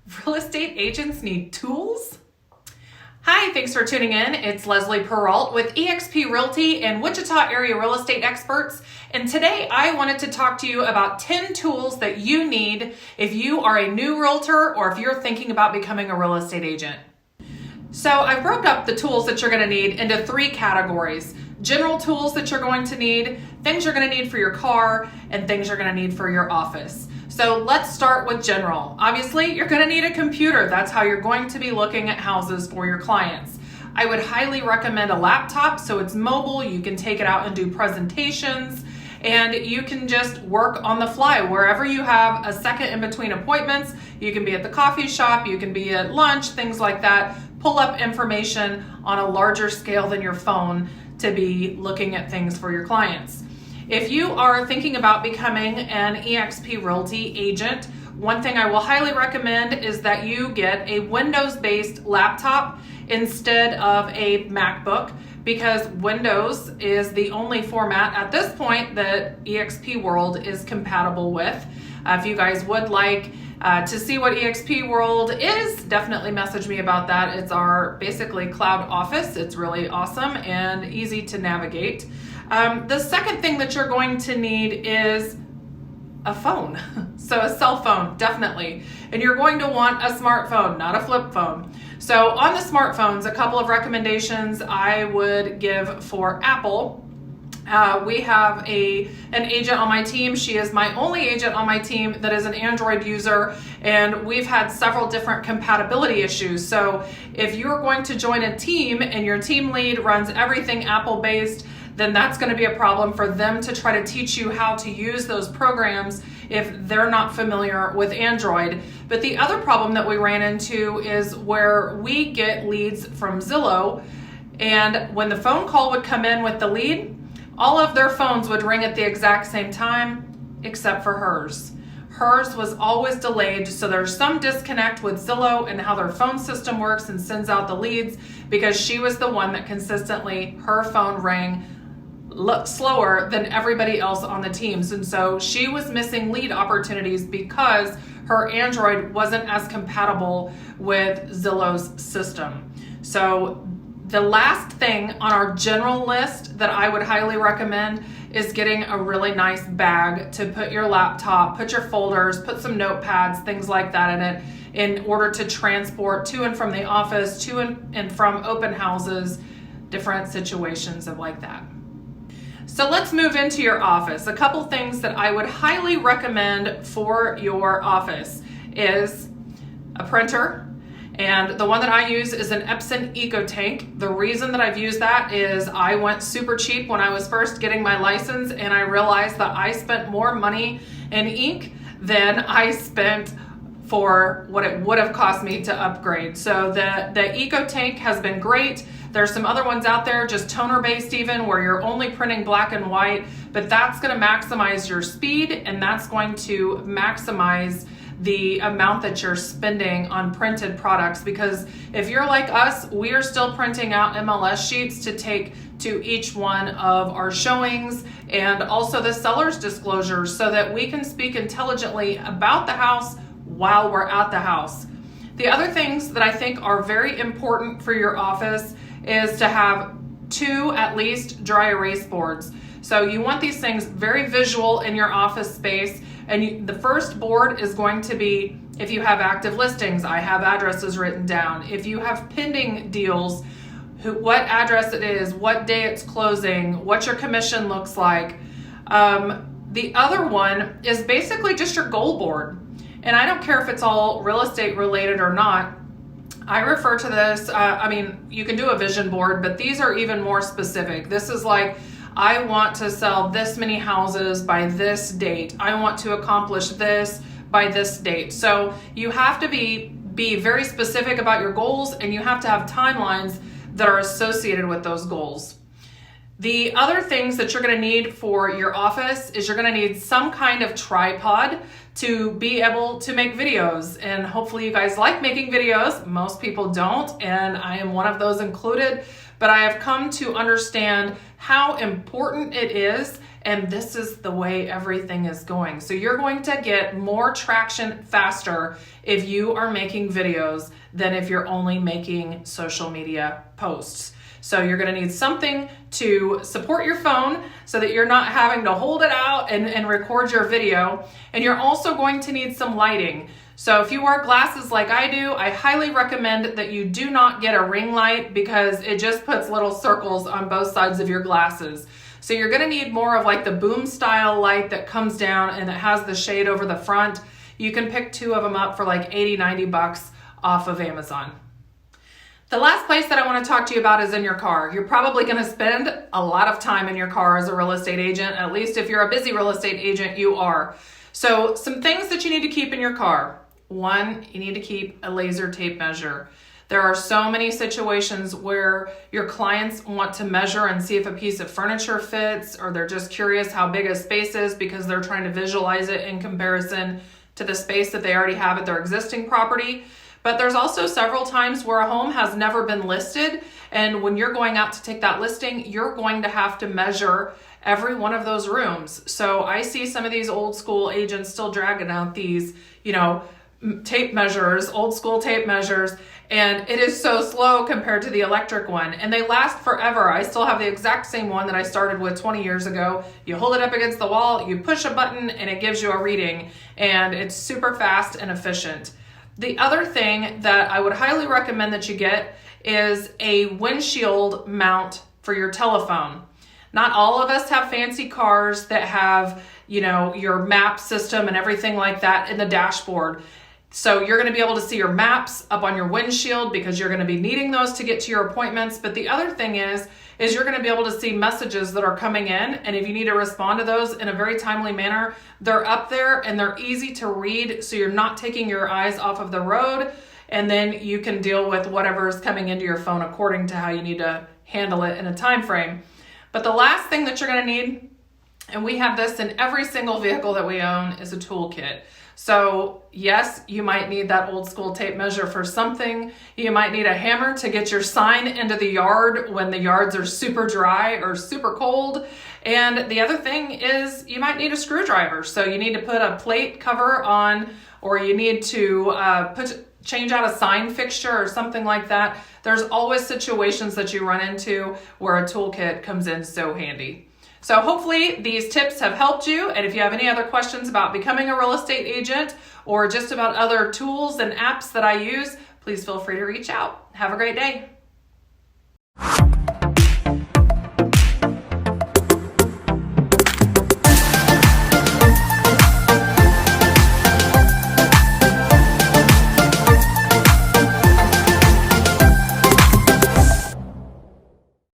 Real estate agents need tools? Hi, thanks for tuning in. It's Leslie Perrault with eXp Realty and Wichita area real estate experts. And today I wanted to talk to you about 10 tools that you need if you are a new realtor or if you're thinking about becoming a real estate agent. So I broke up the tools that you're going to need into 3 categories. General tools that you're going to need, things you're going to need for your car, and things you're going to need for your office. So let's start with general. Obviously, you're going to need a computer. That's how you're going to be looking at houses for your clients. I would highly recommend a laptop so it's mobile. You can take it out and do presentations, and you can just work on the fly wherever you have a second in between appointments. You can be at the coffee shop, you can be at lunch, things like that. Pull up information on a larger scale than your phone to be looking at things for your clients. If you are thinking about becoming an eXp Realty agent, one thing I will highly recommend is that you get a Windows-based laptop instead of a MacBook, because Windows is the only format at this point that eXp World is compatible with. If you guys would like to see what eXp World is, definitely message me about that. It's our basically cloud office. It's really awesome and easy to navigate. The second thing that you're going to need is a phone. So a cell phone, definitely. And you're going to want a smartphone, not a flip phone. So on the smartphones, a couple of recommendations I would give for Apple. We have an agent on my team. She is my only agent on my team that is an Android user, and we've had several different compatibility issues. So if you're going to join a team and your team lead runs everything Apple-based, then that's going to be a problem for them to try to teach you how to use those programs if they're not familiar with Android. But the other problem that we ran into is where we get leads from Zillow, and when the phone call would come in with the lead, all of their phones would ring at the exact same time, except for hers. Hers was always delayed, so there's some disconnect with Zillow and how their phone system works and sends out the leads, because she was the one that consistently, her phone rang slower than everybody else on the teams. And so she was missing lead opportunities because her Android wasn't as compatible with Zillow's system. So the last thing on our general list that I would highly recommend is getting a really nice bag to put your laptop, put your folders, put some notepads, things like that in it, in order to transport to and from the office, to and from open houses, different situations of like that. So let's move into your office. A couple things that I would highly recommend for your office is a printer. And the one that I use is an Epson EcoTank. The reason that I've used that is I went super cheap when I was first getting my license, and I realized that I spent more money in ink than I spent for what it would have cost me to upgrade. So the EcoTank has been great. There's some other ones out there, just toner based even, where you're only printing black and white, but that's going to maximize your speed, and that's going to maximize the amount that you're spending on printed products. Because if you're like us, we are still printing out MLS sheets to take to each one of our showings, and also the seller's disclosures, so that we can speak intelligently about the house while we're at the house. The other things that I think are very important for your office is to have 2 at least dry erase boards. So you want these things very visual in your office space. And the first board is going to be, if you have active listings, I have addresses written down. If you have pending deals, what address it is, what day it's closing, what your commission looks like. The other one is basically just your goal board. And I don't care if it's all real estate related or not. I refer to this, you can do a vision board, but these are even more specific. This is like, I want to sell this many houses by this date. I want to accomplish this by this date. So you have to be very specific about your goals, and you have to have timelines that are associated with those goals. The other things that you're going to need for your office is you're going to need some kind of tripod to be able to make videos. And hopefully you guys like making videos. Most people don't, and I am one of those included. but I have come to understand how important it is, and this is the way everything is going. So you're going to get more traction faster if you are making videos than if you're only making social media posts. So you're going to need something to support your phone so that you're not having to hold it out and record your video. And you're also going to need some lighting. So if you wear glasses like I do, I highly recommend that you do not get a ring light because it just puts little circles on both sides of your glasses. So you're going to need more of like the boom style light that comes down and it has the shade over the front. You can pick 2 of them up for like 80, 90 bucks off of Amazon. The last place that I want to talk to you about is in your car. You're probably going to spend a lot of time in your car as a real estate agent. At least if you're a busy real estate agent, you are. So some things that you need to keep in your car. 1, you need to keep a laser tape measure. There are so many situations where your clients want to measure and see if a piece of furniture fits, or they're just curious how big a space is because they're trying to visualize it in comparison to the space that they already have at their existing property. But there's also several times where a home has never been listed, and when you're going out to take that listing, you're going to have to measure every one of those rooms. So I see some of these old school agents still dragging out these, tape measures, old school tape measures, and it is so slow compared to the electric one, and they last forever. I still have the exact same one that I started with 20 years ago. You hold it up against the wall, you push a button, and it gives you a reading, and it's super fast and efficient. The other thing that I would highly recommend that you get is a windshield mount for your telephone. Not all of us have fancy cars that have, your map system and everything like that in the dashboard. So you're going to be able to see your maps up on your windshield because you're going to be needing those to get to your appointments. But the other thing is you're going to be able to see messages that are coming in. And if you need to respond to those in a very timely manner, they're up there and they're easy to read. So you're not taking your eyes off of the road. And then you can deal with whatever is coming into your phone according to how you need to handle it in a time frame. But the last thing that you're going to need, and we have this in every single vehicle that we own, is a toolkit. So yes, you might need that old school tape measure for something. You might need a hammer to get your sign into the yard when the yards are super dry or super cold. And the other thing is you might need a screwdriver. So you need to put a plate cover on, or you need to change out a sign fixture or something like that. There's always situations that you run into where a toolkit comes in so handy. So hopefully these tips have helped you. And if you have any other questions about becoming a real estate agent or just about other tools and apps that I use, please feel free to reach out. Have a great day.